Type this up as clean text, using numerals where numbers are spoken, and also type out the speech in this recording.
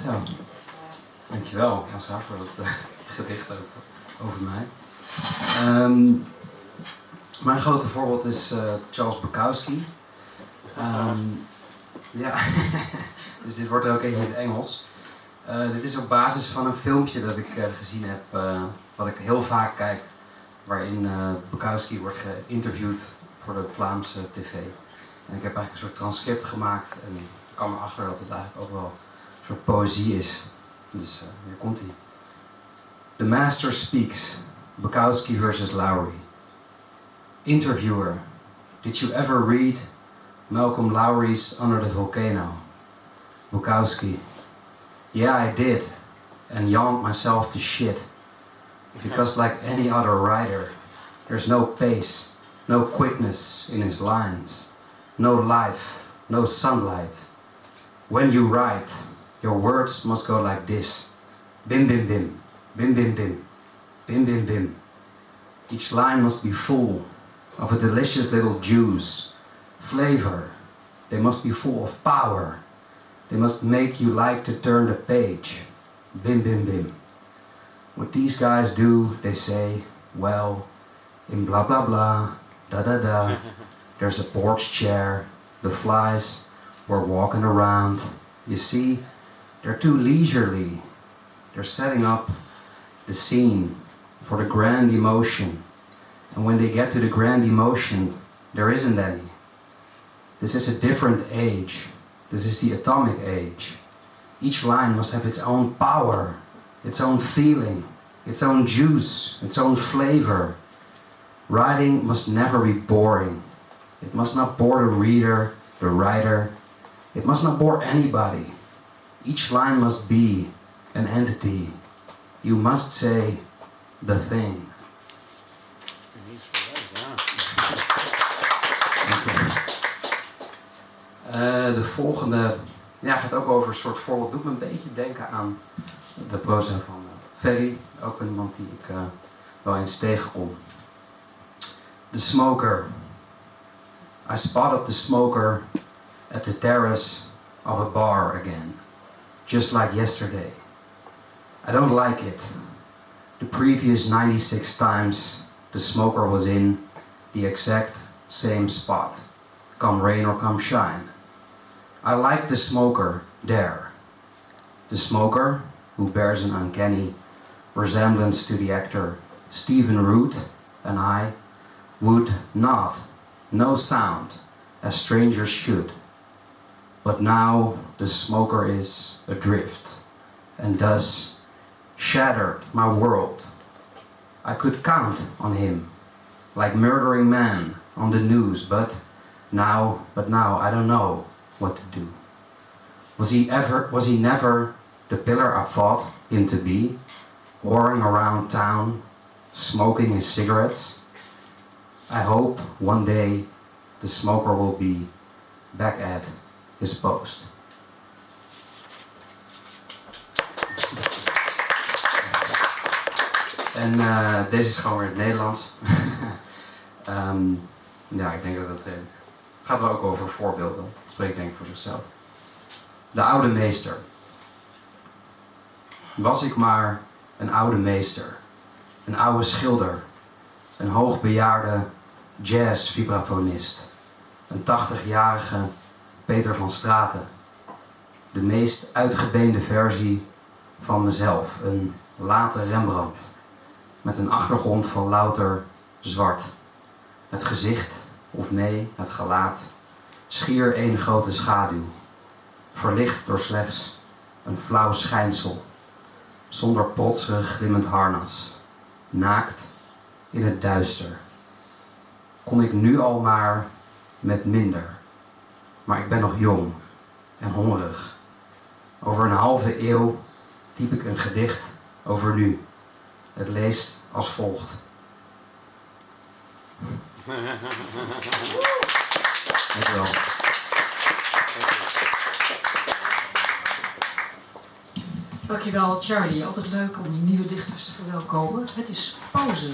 Ja. Dankjewel, Assa, voor dat gedicht over mij. Mijn grote voorbeeld is Charles Bukowski. Ja, dus dit wordt er ook eentje in het Engels. Dit is op basis van een filmpje dat ik gezien heb, wat ik heel vaak kijk, waarin Bukowski wordt geïnterviewd voor de Vlaamse tv. En ik heb eigenlijk een soort transcript gemaakt en ik kwam erachter dat het eigenlijk ook wel een soort poëzie is. Dus hier komt hij. The Master Speaks, Bukowski versus Laurie. Interviewer, did you ever read Malcolm Laurie's Under the Volcano? Bukowski, yeah, I did, and yawned myself to shit. Because like any other writer, there's no pace, no quickness in his lines, no life, no sunlight. When you write, your words must go like this. Bim bim bim, bim bim bim, bim bim bim. Each line must be full of a delicious little juice, flavor. They must be full of power. They must make you like to turn the page. Bim bim bim. What these guys do, they say, well, in blah blah blah, da da da, there's a porch chair, the flies were walking around. You see, they're too leisurely. They're setting up the scene for the grand emotion. And when they get to the grand emotion, there isn't any. This is a different age. This is the atomic age. Each line must have its own power, its own feeling, its own juice, its own flavor. Writing must never be boring. It must not bore the reader, the writer. It must not bore anybody. Each line must be an entity. You must say the thing. De volgende gaat ook over een soort voorbeeld. Doet me een beetje denken aan de proza van Ferry. Ook iemand die ik wel eens tegenkom. The smoker. I spotted the smoker at the terrace of a bar again. Just like yesterday. I don't like it. The previous 96 times the smoker was in the exact same spot. Come rain or come shine. I like the smoker there. The smoker, who bears an uncanny resemblance to the actor Stephen Root, and I, would nod, no sound, as strangers should. But now the smoker is adrift, and thus shattered my world. I could count on him, like murdering man on the news, but now I don't know what to do. Was he never the pillar I thought him to be, whoring around town, smoking his cigarettes? I hope one day the smoker will be back at his post. En deze is gewoon weer in het Nederlands. Ik denk dat het gaat wel ook over voorbeelden. Dat spreekt denk ik voor zichzelf. De oude meester. Was ik maar een oude meester. Een oude schilder. Een hoogbejaarde jazz-vibrafonist. Een 80-jarige Peter van Straten. De meest uitgebeende versie van mezelf. Een late Rembrandt. Met een achtergrond van louter zwart. Het gezicht, of nee, het gelaat, schier één grote schaduw. Verlicht door slechts een flauw schijnsel. Zonder protserig glimmend harnas. Naakt in het duister. Kon ik nu al maar met minder. Maar ik ben nog jong en hongerig. Over een halve eeuw typ ik een gedicht over nu. Het leest als volgt. Dankjewel. Dankjewel Charlie, altijd leuk om nieuwe dichters te verwelkomen. Het is pauze.